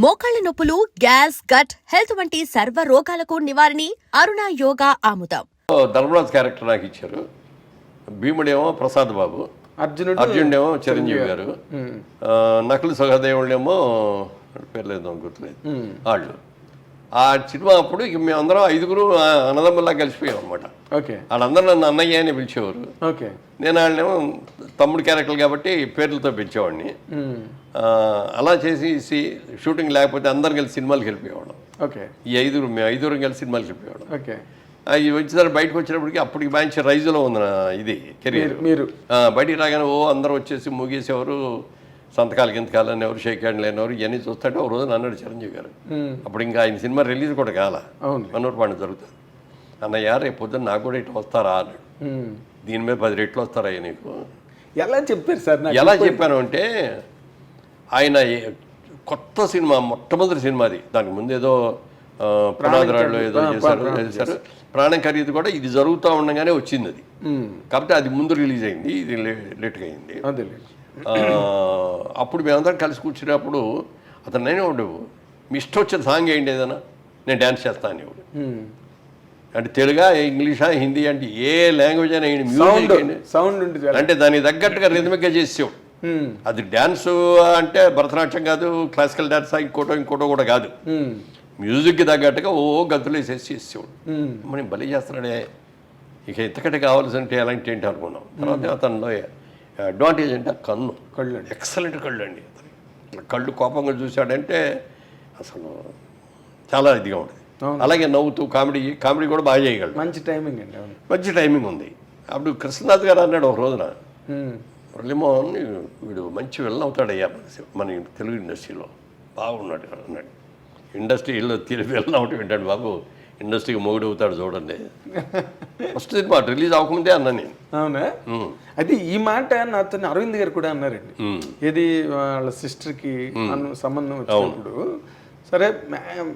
మోకాళ్ల నొప్పులు, gas, gut health వంటి సర్వ రోగాలకు నివారణి అరుణ యోగా ఆముదం. ధర్మరాజ్ క్యారెక్టర్ నాకు ఇచ్చారు. భీముడేమో ప్రసాద్ బాబు, అర్జునుడేమో చిరంజీవి గారు, నకులు సహదేవుడేమో పేరు లేదు గుర్తులేదు వాళ్ళు. ఆ సినిమా అప్పుడు ఇక మేమందరం 5గురు అన్నదమ్ముల్లా కలిసిపోయాం అనమాట. వాళ్ళందరూ నన్ను అన్నయ్య అని పిలిచేవారు. నేను వాళ్ళేమో తమ్ముడు క్యారెక్టర్ కాబట్టి పేర్లతో పెంచేవాడిని. అలా చేసి షూటింగ్ లేకపోతే అందరం కలిసి సినిమాలకు వెళ్ళిపోయేవాళ్ళం. మేము 5గురు కలిసి సినిమాలకు వెళ్ళిపోయేవాళ్ళం. అవి వచ్చేసరి బయటకు వచ్చినప్పటికి అప్పటికి మంచి రైజులో ఉంది నా ఇది కెరీర్. మీరు బయటికి రాగానే అందరూ వచ్చేసి ముగేసేవారు, సంతకాలు గింతకాలు అనేవారు, షేక్ హ్యాండ్ లేనివారు. ఇవన్నీ చూస్తుంటే ఒక రోజు అన్నాడు చిరంజీవి గారు, అప్పుడు ఇంకా ఆయన సినిమా రిలీజ్ కూడా కాల, మనోరు పండుగ జరుగుతుంది. అన్నయ్య రేపు పొద్దున్న నాకు కూడా ఇట్లా వస్తారా అన్నాడు. దీని మీద 10 రెట్లు వస్తారా నీకు? ఎలా చెప్పారు సార్? ఎలా చెప్పాను అంటే, ఆయన కొత్త సినిమా, మొట్టమొదటి సినిమా అది. దానికి ముందు ఏదో పునాదిరాళ్ళు ఏదో చేశారు. ప్రాణం ఖరీదు కూడా ఇది జరుగుతూ ఉండగానే వచ్చింది అది. కాబట్టి అది ముందు రిలీజ్ అయింది, ఇది లేట్గా అయింది. అప్పుడు మేమందరం కలిసి కూర్చున్నప్పుడు అతను నేనే ఉండవు, మీ ఇష్టం వచ్చిన సాంగ్ ఏంటి ఏదైనా, నేను డ్యాన్స్ చేస్తాను ఇవ్వడు. అంటే తెలుగా, ఇంగ్లీషా, హిందీ అంటే ఏ లాంగ్వేజ్ అయినా మ్యూజిక్ సౌండ్ అంటే దానికి తగ్గట్టుగా రిథమిక్గా చేసేవాడు. అది డ్యాన్స్ అంటే భరతనాట్యం కాదు, క్లాసికల్ డ్యాన్స్ ఇంకోటో కూడా కాదు, మ్యూజిక్కి తగ్గట్టుగా గంతులు వేసేసి చేసేవాడు. మనం బలి చేస్తున్నాడే, ఇక ఇంతకంటే కావాల్సింటే ఎలాంటి ఏంటి అనుకున్నాం. తర్వాత అతనిలో అడ్వాంటేజ్ అంటే కళ్ళు ఎక్సలెంట్ కళ్ళు అండి. కళ్ళు కోపంగా చూశాడంటే అసలు చాలా ఇదిగా ఉంటుంది. అలాగే నవ్వుతూ కామెడీ కూడా బాగా చేయగలడు. మంచి టైమింగ్ అండి. మంచి టైమింగ్ ఉంది. అప్పుడు కృష్ణనాథ్ గారు అన్నాడు ఒక రోజున, మురళీమోహన్ వీడు మంచి విలన్ అవుతాడయ్యా మన తెలుగు ఇండస్ట్రీలో, బాగున్నాడు అన్నాడు. ఇండస్ట్రీలో విలన్ అవటం ఏంటాడు బాబు, ఇండస్ట్రీకి మొగుడు అవుతాడు చూడండి. ఫస్ట్ సినిమా రిలీజ్ అవ్వకముందే అన్నా నేను. అవునా? అయితే ఈ మాట నాతో అరవింద్ గారు కూడా అన్నారండి. ఏది వాళ్ళ సిస్టర్కి సంబంధం వచ్చినప్పుడు, సరే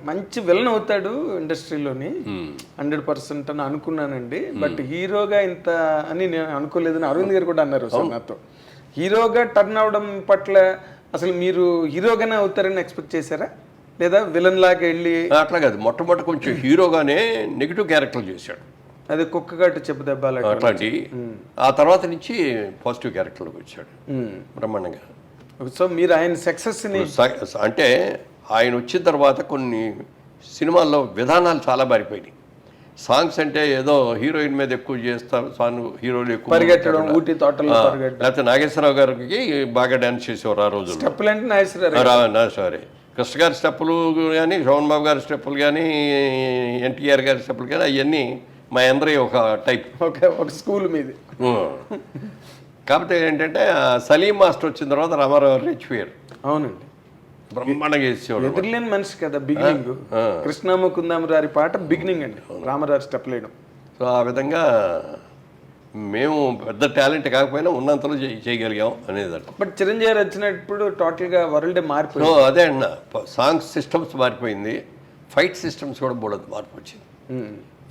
మంచి విలన్ అవుతాడు ఇండస్ట్రీలోని 100% అని అనుకున్నానండి, బట్ హీరోగా ఇంత అని నేను అనుకోలేదని అరవింద్ గారు కూడా అన్నారు సార్ నాతో. హీరోగా టర్న్ అవడం పట్ల అసలు మీరు హీరోగానే అవుతారని ఎక్స్పెక్ట్ చేశారా, లేదా విలన్ లాగా వెళ్ళి? అట్లా కాదు, మొట్టమొదటి కొంచెం హీరోగానే నెగిటివ్ క్యారెక్టర్ చేశాడు. అదే కుక్కగాటు చెప్పు దెబ్బలు అట్లాంటి. ఆ తర్వాత నుంచి పాజిటివ్ క్యారెక్టర్లోకి వచ్చాడు బ్రహ్మాండంగా. సో మీరు ఆయన సక్సెస్ని అంటే ఆయన వచ్చిన తర్వాత కొన్ని సినిమాల్లో విధానాలు చాలా మారిపోయినాయి. సాంగ్స్ అంటే ఏదో హీరోయిన్ మీద ఎక్కువ చేస్తారు, సాంగ్ హీరోలు ఎక్కువ పరిగెట్టడం, ఊటీ తోటలో లేకపోతే నాగేశ్వరరావు గారికి బాగా డ్యాన్స్ చేసేవారు ఆ రోజు. స్టెప్పులు అంటే నాగేశ్వరరావు, కృష్ణ గారి స్టెప్పులు కానీ, శోభన్ బాబు గారి స్టెప్పులు కానీ, ఎన్టీఆర్ గారి స్టెప్పులు కానీ, అవన్నీ మా అందరి ఒక టైప్, ఒక స్కూల్ మీద. కాకపోతే ఏంటంటే సలీం మాస్టర్ వచ్చిన తర్వాత రామారావు గారు రెచ్చిపోయారు. అవునండి, బ్రహ్మాండంగా చేసేవాడు. ఎదురులేని మనిషి కదా బిగినింగ్. కృష్ణముకుందామరారి పాట బిగినింగ్ అండి, రామారావు స్టెప్ లేయడం. సో ఆ విధంగా మేము పెద్ద టాలెంట్ కాకపోయినా ఉన్నంతలో చేయగలిగాం అనేది. బట్ చిరంజీవి వచ్చినప్పుడు టోటల్గా వరల్డ్ మారిపోయింది. అదే అన్న, సాంగ్ సిస్టమ్స్ మారిపోయింది, ఫైట్ సిస్టమ్స్ కూడా బోడదు మార్పు వచ్చింది.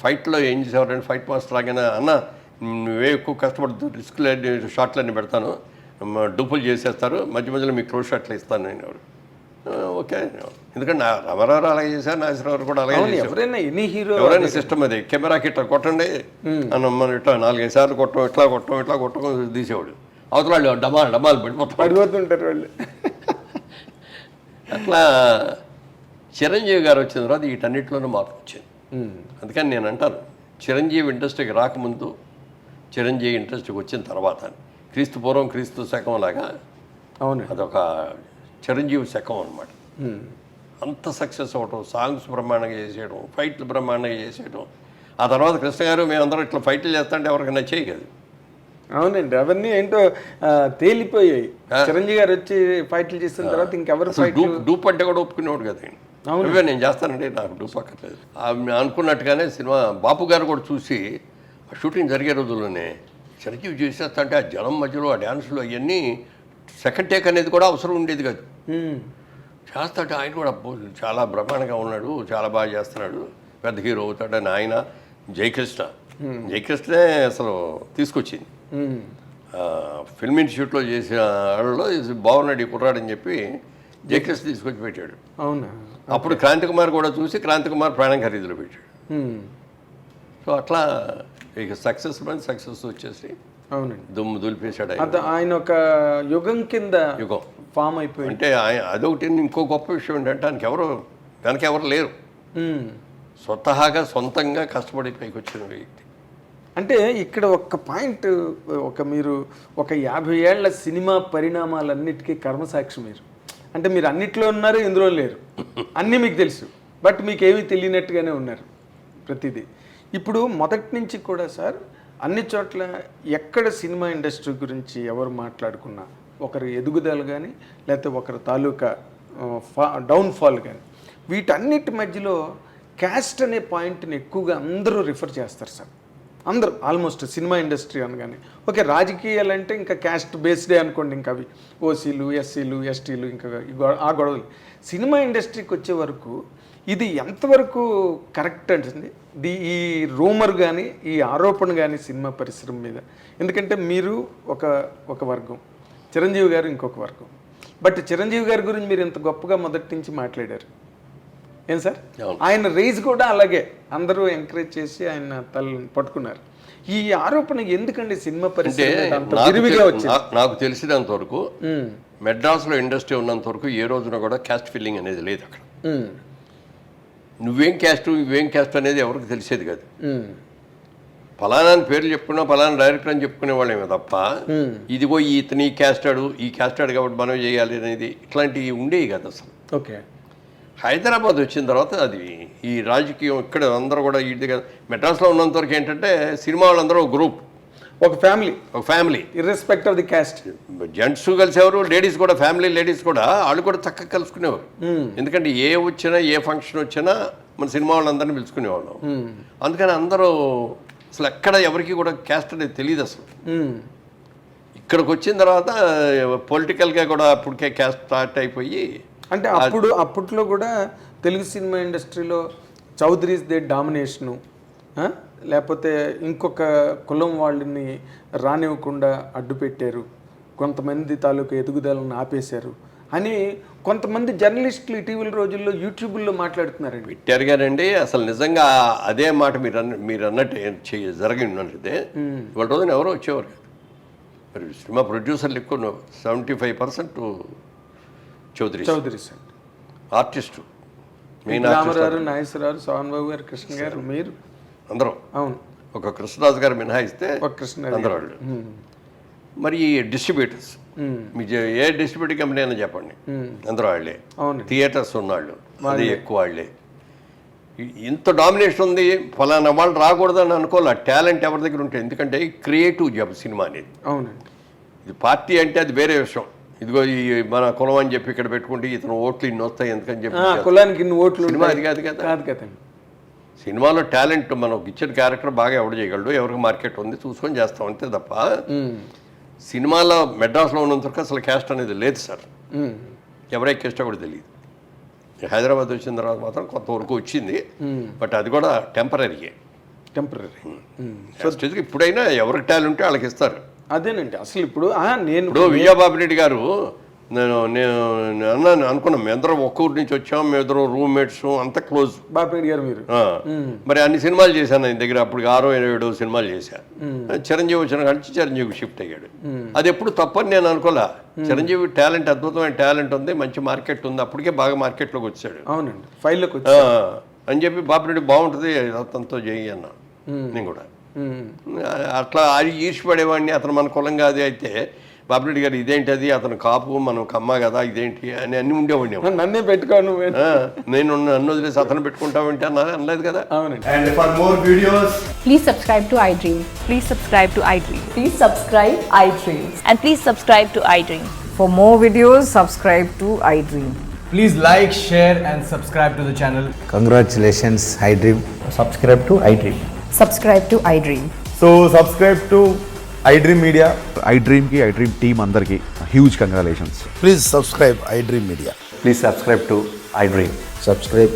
ఫైట్లో ఏం చేసేవారంటే, ఫైట్ మాస్టర్ లాగానే అన్న నువ్వే ఎక్కువ కష్టపడుతూ రిస్క్లన్నీ షాట్లన్నీ పెడతాను, డూపులు చేసేస్తారు, మధ్య మధ్యలో మీకు క్లోజ్ షాట్లు ఇస్తాను నేను. ఎవరు ఓకే, ఎందుకంటే రామారావు అలాగే చేశారు, నాగేశ్వరరావు కూడా అలాగే చేశారు. ఎవరైనా సిస్టమ్ అది, కెమెరాకి ఇట్లా కొట్టండి అని మనం ఇట్లా 4-5 సార్లు ఇట్లా కొట్టడం తీసేవాడు. అవతల వాళ్ళు డమాలు పడిపోతుంటారు వాళ్ళు. అట్లా చిరంజీవి గారు వచ్చిన తర్వాత వీటన్నిటిలోనూ మార్పు వచ్చింది. అందుకని నేను అంటాను, చిరంజీవి ఇండస్ట్రీకి రాకముందు, చిరంజీవి ఇండస్ట్రీకి వచ్చిన తర్వాత, క్రీస్తు పూర్వం క్రీస్తు శకం లాగా అవును, అదొక చిరంజీవి శకం అనమాట. అంత సక్సెస్ అవ్వటం, సాంగ్స్ బ్రహ్మాండంగా చేసేయడం, ఫైట్లు బ్రహ్మాండంగా చేసేయడం. ఆ తర్వాత కృష్ణ గారు మేమందరం ఇట్లా ఫైట్లు చేస్తుంటే ఎవరికి నచ్చేయి కదా. అవునండి, అవన్నీ ఏంటో తేలిపోయాయి. చిరంజీవి గారు వచ్చి ఫైట్లు చేసిన తర్వాత ఇంకెవరు డూప్ అంటే కూడా ఒప్పుకునేవాడు కదా. నువ్వే నేను చేస్తానంటే నాకు డూప్ అక్కర్లేదు అనుకున్నట్టుగానే సినిమా బాపు గారు కూడా చూసి, షూటింగ్ జరిగే రోజుల్లోనే చిరంజీవి చేసేస్తంటే ఆ జనం మధ్యలో ఆ డ్యాన్సులు అవన్నీ సెకండ్ టేక్ అనేది కూడా అవసరం ఉండేది కాదు. చేస్తాడు ఆయన కూడా చాలా బ్రహ్మాండంగా ఉన్నాడు, చాలా బాగా చేస్తున్నాడు, పెద్ద హీరో అవుతాడని ఆయన జయకృష్ణే అసలు తీసుకొచ్చింది. ఫిల్మ్ ఇన్స్టిట్యూట్లో చేసిన వాళ్ళలో బాగున్నాడు ఈ కుర్రాడని చెప్పి జేకేఎస్ తీసుకొచ్చి పెట్టాడు. అవునా? అప్పుడు క్రాంతి కుమార్ కూడా చూసి క్రాంతి కుమార్ ప్రాణం ఖరీదులో పెట్టాడు. సో అట్లా ఇక సక్సెస్ వచ్చేసి అవునండి దుమ్ము దులిపేశాడు. ఆయన ఒక యుగం కింద యుగం ఫామ్ అయిపోయి. అంటే అదొకటి. ఇంకో గొప్ప విషయం ఏంటంటే వెనక ఎవరు లేరు, సొంతంగా కష్టపడి పైకి వచ్చిన వ్యక్తి. అంటే ఇక్కడ ఒక పాయింట్, మీరు ఒక 50 ఏళ్ల సినిమా పరిణామాలన్నిటికీ కర్మసాక్షి మీరు. అంటే మీరు అన్నిట్లో ఉన్నారు, ఇందులో లేరు, అన్నీ మీకు తెలుసు, బట్ మీకు ఏమీ తెలియనట్టుగానే ఉన్నారు ప్రతిదీ. ఇప్పుడు మొదటి నుంచి కూడా సార్ అన్ని చోట్ల ఎక్కడ సినిమా ఇండస్ట్రీ గురించి ఎవరు మాట్లాడుకున్నా ఒకరి ఎదుగుదల కానీ లేకపోతే ఒకరి తాలూకా డౌన్ఫాల్ కానీ వీటన్నిటి మధ్యలో క్యాస్ట్ అనే పాయింట్ని ఎక్కువగా అందరూ రిఫర్ చేస్తారు సార్. అందరూ ఆల్మోస్ట్ సినిమా ఇండస్ట్రీ అనగానే ఓకే, రాజకీయాలు అంటే ఇంకా క్యాస్ట్ బేస్డే అనుకోండి, ఇంకా అవి ఓసీలు, ఎస్సీలు, ఎస్టీలు, ఇంకా ఆ గొడవలు. సినిమా ఇండస్ట్రీకి వచ్చే వరకు ఇది ఎంతవరకు కరెక్ట్ అంటుంది ఈ రూమర్ కానీ ఈ ఆరోపణ కానీ సినిమా పరిశ్రమ మీద? ఎందుకంటే మీరు ఒక వర్గం, చిరంజీవి గారు ఇంకొక వర్గం. బట్ చిరంజీవి గారి గురించి మీరు ఇంత గొప్పగా మొదటి నుంచి మాట్లాడారు, ఏం సార్? ఆయన రేజ్ కూడా అలాగే అందరూ ఎంకరేజ్ చేసి ఆయన తలని పట్టుకున్నారు. ఈ ఆరోపణ ఎందుకండి సినిమా పరిశ్రమ? నాకు తెలిసినంత వరకు మెడ్రాస్లో ఇండస్ట్రీ ఉన్నంత వరకు ఏ రోజున కూడా క్యాస్ట్ ఫీలింగ్ అనేది లేదు అక్కడ. నువ్వేం క్యాస్ట్ అనేది ఎవరికి తెలిసేది కాదు. ఫలానా పేర్లు చెప్పుకున్నా ఫలానా డైరెక్టర్ అని చెప్పుకునే వాళ్ళేమో తప్ప ఇదిగో ఇతని ఈ క్యాస్ట్ ఆడు కాబట్టి మనం చేయాలి అనేది ఇట్లాంటివి ఉండేవి కదా అసలు. ఓకే. హైదరాబాద్ వచ్చిన తర్వాత అది ఈ రాజకీయం ఇక్కడ అందరూ కూడా ఇది మెడ్రాస్లో ఉన్నంత వరకు ఏంటంటే సినిమా వాళ్ళందరూ ఒక గ్రూప్, ఒక family irrespective of the caste. Gents కలిసేవారు, లేడీస్ కూడా, ఫ్యామిలీ లేడీస్ కూడా వాళ్ళు కూడా చక్కగా కలుసుకునేవారు. ఎందుకంటే ఏ వచ్చినా ఏ ఫంక్షన్ వచ్చినా మన సినిమా వాళ్ళందరినీ పిలుచుకునేవాళ్ళం. అందుకని అందరూ అసలు ఎక్కడ ఎవరికి కూడా క్యాస్ట్ అనేది తెలియదు అసలు. ఇక్కడికి వచ్చిన తర్వాత పొలిటికల్గా కూడా అప్పటికే క్యాస్ట్ స్టార్ట్ అయిపోయి, అంటే అప్పట్లో కూడా తెలుగు సినిమా ఇండస్ట్రీలో చౌదరీస్ దే డామినేషను, లేకపోతే ఇంకొక కులం వాళ్ళని రానివ్వకుండా అడ్డు పెట్టారు, కొంతమంది తాలూకు ఎదుగుదలను ఆపేశారు అని కొంతమంది జర్నలిస్టులు ఇటీవల రోజుల్లో యూట్యూబ్లో మాట్లాడుతున్నారండి. పెట్టారు గారండి. అసలు నిజంగా అదే మాట మీరు అన్నట్టు జరిగి ఉన్నట్లయితే ఇవాళ రోజున ఎవరో వచ్చేవారు కాదు. మరి సినిమా ప్రొడ్యూసర్లు ఎక్కువ 75% చౌదరీస్ ఆర్టిస్టు, మెయిన్ రామారావు, నాగేశ్వరరావు, సోహన్ బాబు గారు, కృష్ణ గారు, మీరు అందరూ. అవును. ఒక కృష్ణరాజు గారు మినహాయిస్తే అందరూ వాళ్ళు. మరి డిస్ట్రిబ్యూటర్స్, మీ ఏ డిస్ట్రిబ్యూటర్ కంపెనీ అయినా చెప్పండి, అందరూ వాళ్ళే. థియేటర్స్ ఉన్నవాళ్ళు అది ఎక్కువ వాళ్ళే. ఇంత డామినేషన్ ఉంది, ఫలానా వాళ్ళు రాకూడదని అనుకోవాలి. టాలెంట్ ఎవరి దగ్గర ఉంటుంది, ఎందుకంటే క్రియేటివ్ జాబ్ సినిమా అనేది. అవునండి. ఇది పార్టీ అంటే అది వేరే విషయం. ఇదిగో ఈ మన కులం అని చెప్పి ఇక్కడ పెట్టుకుంటే ఇతను ఓట్లు ఇన్ని వస్తాయి ఎందుకని చెప్పి కులానికి ఇన్ని ఓట్లు సినిమా అది కాదు కదా. సినిమాలో టాలెంట్ మనకు ఇచ్చిన క్యారెక్టర్ బాగా ఎవడు చేయగలడు, ఎవరికి మార్కెట్ ఉంది చూసుకొని చేస్తాం అంతే తప్ప సినిమాలో మెడ్రాస్లో ఉన్నంతవరకు అసలు క్యాస్ట్ అనేది లేదు సార్. ఎవరై క్యాస్ట్ కూడా తెలియదు. హైదరాబాద్ వచ్చిన తర్వాత మాత్రం కొంతవరకు వచ్చింది, బట్ అది కూడా టెంపరీ. ఇప్పుడైనా ఎవరికి టాలెంట్ ఉంటే వాళ్ళకి ఇస్తారు. అదేనండి అసలు ఇప్పుడు నేను విజయబాబు రెడ్డి గారు నేను అన్నాను అనుకున్నాం, మేమిద్దరం ఒక్క ఊరి నుంచి వచ్చాం, మేమిద్దరం రూమ్మేట్స్, అంత క్లోజ్. బాపిరెడ్డి గారు మీరు మరి అన్ని సినిమాలు చేశాను ఆయన దగ్గర. అప్పుడు 6-7 సినిమాలు చేశాను. చిరంజీవి వచ్చిన కానీ చిరంజీవి షిఫ్ట్ అయ్యాడు. అది ఎప్పుడు తప్పని నేను అనుకోలే. చిరంజీవి టాలెంట్, అద్భుతమైన టాలెంట్ ఉంది, మంచి మార్కెట్ ఉంది, అప్పటికే బాగా మార్కెట్లోకి వచ్చాడు. అవునండి, ఫైల్లోకి అని చెప్పి బాపిరెడ్డి బాగుంటుంది అతనితో చేయి అన్నా. నేను కూడా అట్లా అది ఈర్చిపడేవాడిని. అతను మన కులం కాదు అయితే బాపిరెడ్డి గారు ఇదేంటి అది, అతను కాపు మనం కమ్మ కదా ఇదేంటి అని అన్ని ఉండేవాడిని. నన్నే పెట్టుకోను, నేను నన్ను వదిలేసి అతను పెట్టుకుంటామంటే అనలేదు కదా. And for more videos, please subscribe to iDream. Please subscribe to iDream. Please subscribe iDream. And please subscribe to iDream. For more videos, subscribe to iDream. please like, share and subscribe to the channel. Congratulations, iDream. Subscribe to iDream. Subscribe to iDream. So subscribe to iDream Media. iDream team andarki huge congratulations. Please subscribe iDream Media. Please subscribe to iDream. Subscribe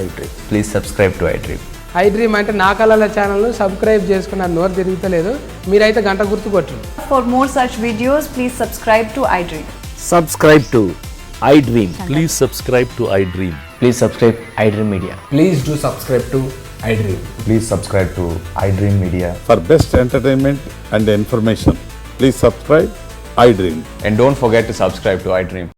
iDream. Please subscribe to iDream. iDream అంటే నా కళల ఛానల్ను subscribe చేసుకున్న నోరు తిరుగుతలేదు, మీరైతే గంట గుర్తు కొట్టండి. For more such videos, please subscribe to iDream. Subscribe to iDream. Please subscribe to iDream. Please subscribe iDream Media. Please do subscribe to iDream. Please subscribe to iDream Media. For best entertainment and information, please subscribe iDream. And don't forget to subscribe to iDream.